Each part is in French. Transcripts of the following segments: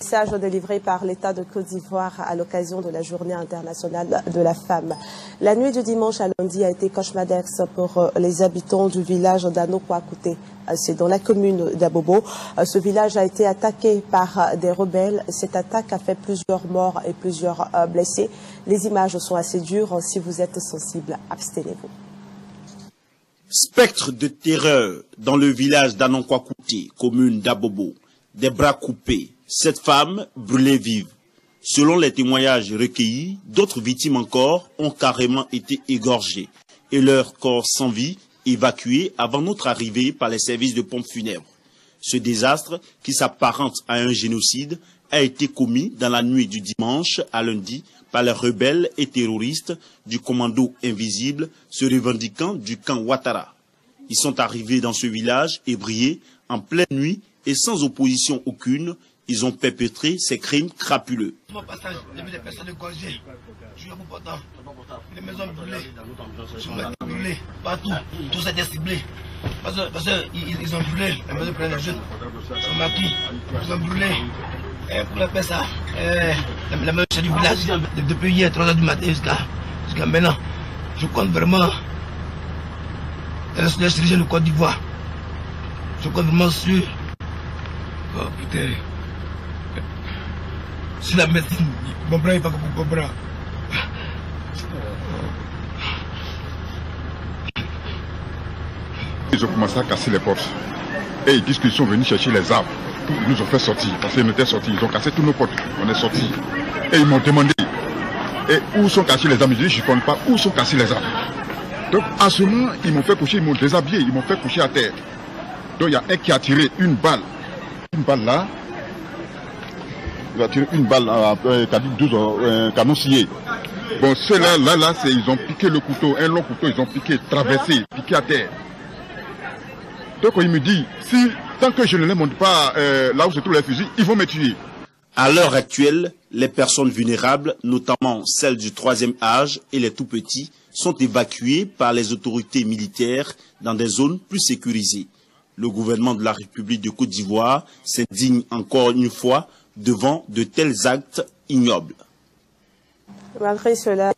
Message délivré par l'État de Côte d'Ivoire à l'occasion de la Journée internationale de la femme. La nuit du dimanche à lundi a été cauchemardesque pour les habitants du village d'Anokwakouté. C'est dans la commune d'Abobo. Ce village a été attaqué par des rebelles. Cette attaque a fait plusieurs morts et plusieurs blessés. Les images sont assez dures. Si vous êtes sensible, abstenez-vous. Spectre de terreur dans le village d'Anokwakouté, commune d'Abobo. Des bras coupés. Cette femme brûlée vive. Selon les témoignages recueillis, d'autres victimes encore ont carrément été égorgées et leurs corps sans vie évacués avant notre arrivée par les services de pompes funèbres. Ce désastre, qui s'apparente à un génocide, a été commis dans la nuit du dimanche à lundi par les rebelles et terroristes du commando invisible se revendiquant du camp Ouattara. Ils sont arrivés dans ce village ébriés en pleine nuit et sans opposition aucune. Ils ont perpétré ces crimes crapuleux. Mon passage, j'ai vu des personnes égorgées. Je suis à bout portant. Les maisons brûlées. Je me brûlées partout. Tout ça était ciblé. Parce qu'ils ont brûlé. Les maisons pleines de jeunes. Ils ont maquis. Ils ont brûlé. Et pour faire ça, la maison du village, depuis hier, 3 h du matin jusqu'à maintenant, je compte vraiment la situation de Côte d'Ivoire. Je compte vraiment sur. Oh putain. C'est la médecine. Mon bras, il va mon bras. Ils ont commencé à casser les portes. Et ils disent qu'ils sont venus chercher les arbres. Ils nous ont fait sortir. Parce qu'ils étaient sortis. Ils ont cassé tous nos portes. On est sortis. Et ils m'ont demandé. Et où sont cassés les arbres? Je dis, je ne connais pas où sont cassés les arbres. Donc, à ce moment, ils m'ont fait coucher, ils m'ont déshabillé, ils m'ont fait coucher à terre. Donc, il y a un qui a tiré une balle. Une balle là. Il a tiré une balle qui a dit 12 canons sciés. Bon, ceux-là, ils ont piqué le couteau, un long couteau, ils ont piqué, traversé, piqué à terre. Donc il me dit, tant que je ne les montre pas là où se trouvent les fusils, ils vont me tuer. À l'heure actuelle, les personnes vulnérables, notamment celles du 3e âge et les tout-petits, sont évacuées par les autorités militaires dans des zones plus sécurisées. Le gouvernement de la République de Côte d'Ivoire s'indigne encore une fois devant de tels actes ignobles. Malgré cela,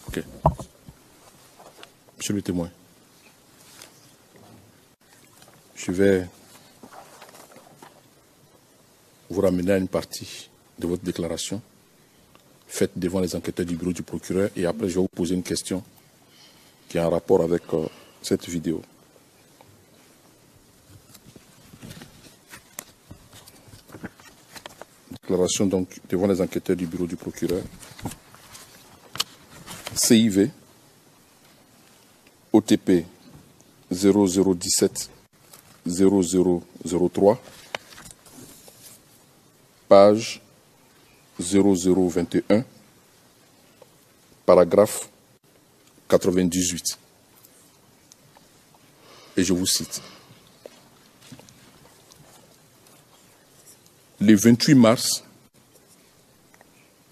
Ok. Monsieur le témoin, je vais vous ramener à une partie de votre déclaration faite devant les enquêteurs du bureau du procureur et après je vais vous poser une question qui a un rapport avec cette vidéo. Déclaration donc devant les enquêteurs du bureau du procureur. CIV OTP 0017 0003 page 0021 paragraphe 98 et je vous cite. Le 28 mars,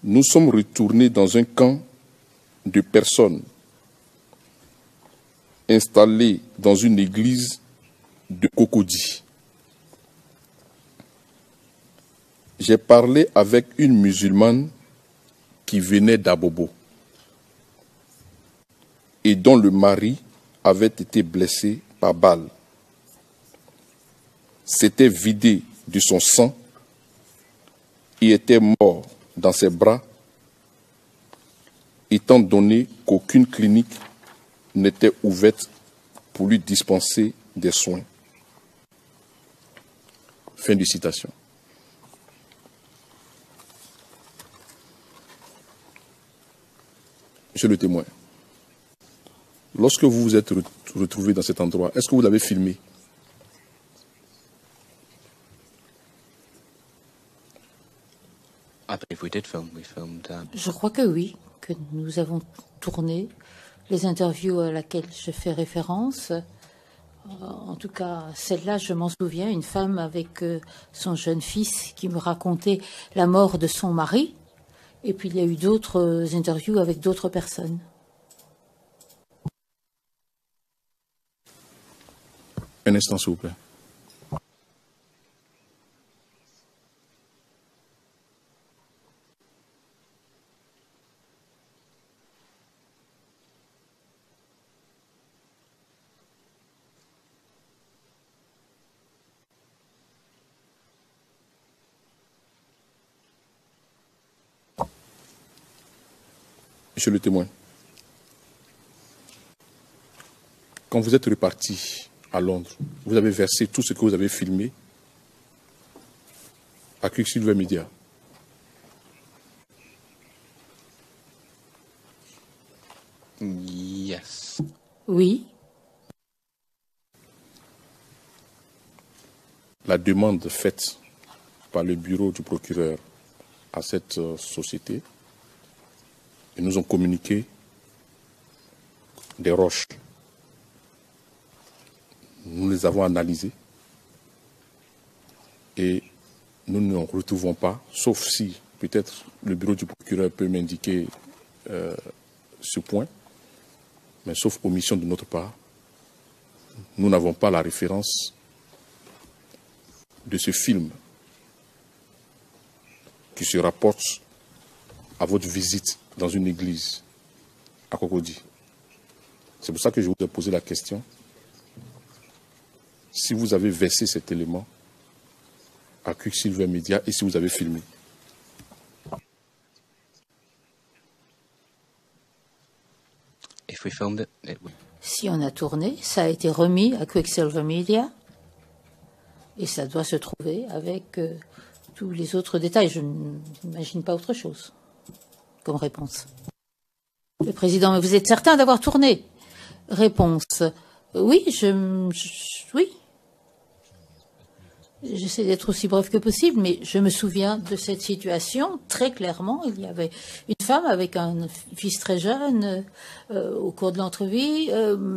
nous sommes retournés dans un camp de personnes installées dans une église de Cocody. J'ai parlé avec une musulmane qui venait d'Abobo et dont le mari avait été blessé par balle. S'était vidé de son sang et était mort dans ses bras, étant donné qu'aucune clinique n'était ouverte pour lui dispenser des soins. Fin de citation. Monsieur le témoin, lorsque vous vous êtes retrouvé dans cet endroit, est-ce que vous l'avez filmé? Je crois que oui, que nous avons tourné les interviews à laquelle je fais référence En tout cas, celle-là, je m'en souviens, une femme avec son jeune fils qui me racontait la mort de son mari. Et puis il y a eu d'autres interviews avec d'autres personnes. Un instant, s'il vous plaît. Monsieur le témoin, quand vous êtes reparti à Londres, vous avez versé tout ce que vous avez filmé à Quicksilver Media. Yes. Oui. La demande faite par le bureau du procureur à cette société, ils nous ont communiqué des roches. Nous les avons analysées et nous ne retrouvons pas, sauf si peut-être le bureau du procureur peut m'indiquer ce point, mais sauf omission de notre part, nous n'avons pas la référence de ce film qui se rapporte à votre visite dans une église à Cocody. C'est pour ça que je vous ai posé la question. Si vous avez versé cet élément à Quicksilver Media et si vous avez filmé. If we filmed it would... Si on a tourné, ça a été remis à Quicksilver Media et ça doit se trouver avec tous les autres détails. Je n'imagine pas autre chose comme réponse. Le président, mais vous êtes certain d'avoir tourné? Réponse, oui, oui. J'essaie d'être aussi bref que possible, mais je me souviens de cette situation très clairement. Il y avait une femme avec un fils très jeune au cours de l'entrevue.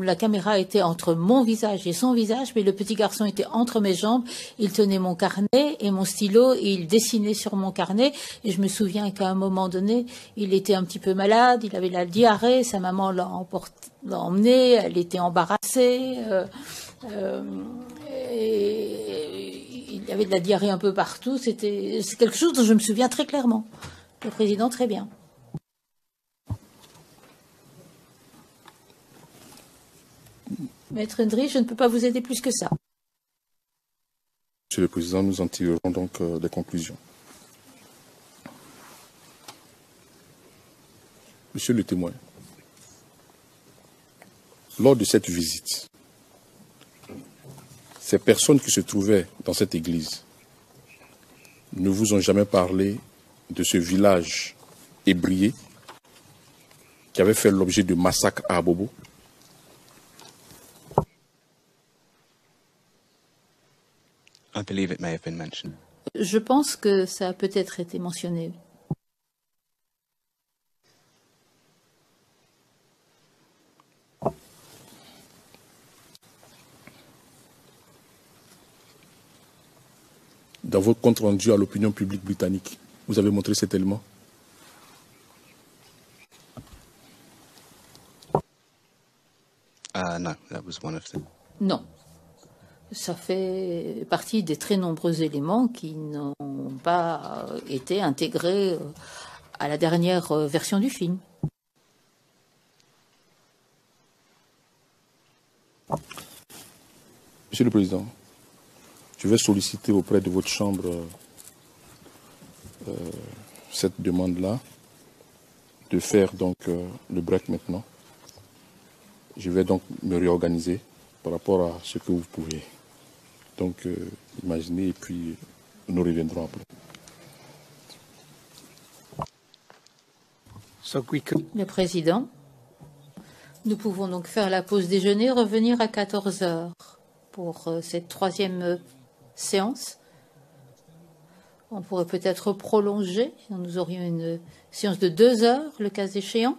La caméra était entre mon visage et son visage, mais le petit garçon était entre mes jambes. Il tenait mon carnet et mon stylo et il dessinait sur mon carnet. Et je me souviens qu'à un moment donné, il était un petit peu malade, il avait la diarrhée, sa maman l'a emmené, elle était embarrassée. Et il y avait de la diarrhée un peu partout. C'est quelque chose dont je me souviens très clairement. Le président, très bien. Maître Ndri, je ne peux pas vous aider plus que ça. Monsieur le Président, nous en tirerons donc des conclusions. Monsieur le témoin, lors de cette visite, ces personnes qui se trouvaient dans cette église ne vous ont jamais parlé de ce village ébrié qui avait fait l'objet de massacres à Abobo? I believe it may have been mentioned. Je pense que ça a peut-être été mentionné. Dans votre compte rendu à l'opinion publique britannique, vous avez montré cet élément? No, that was one of them. Non. Ça fait partie des très nombreux éléments qui n'ont pas été intégrés à la dernière version du film. Monsieur le Président, je vais solliciter auprès de votre chambre cette demande-là, de faire donc le break maintenant. Je vais donc me réorganiser par rapport à ce que vous pouvez donc imaginer et puis nous reviendrons après. Le Président, nous pouvons donc faire la pause déjeuner, revenir à 14 heures pour cette troisième séance. On pourrait peut-être prolonger. Nous aurions une séance de 2 heures, le cas échéant.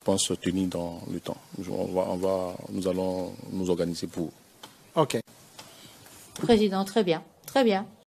je pense, tenir dans le temps. Nous allons nous organiser pour. OK. Président, très bien, très bien.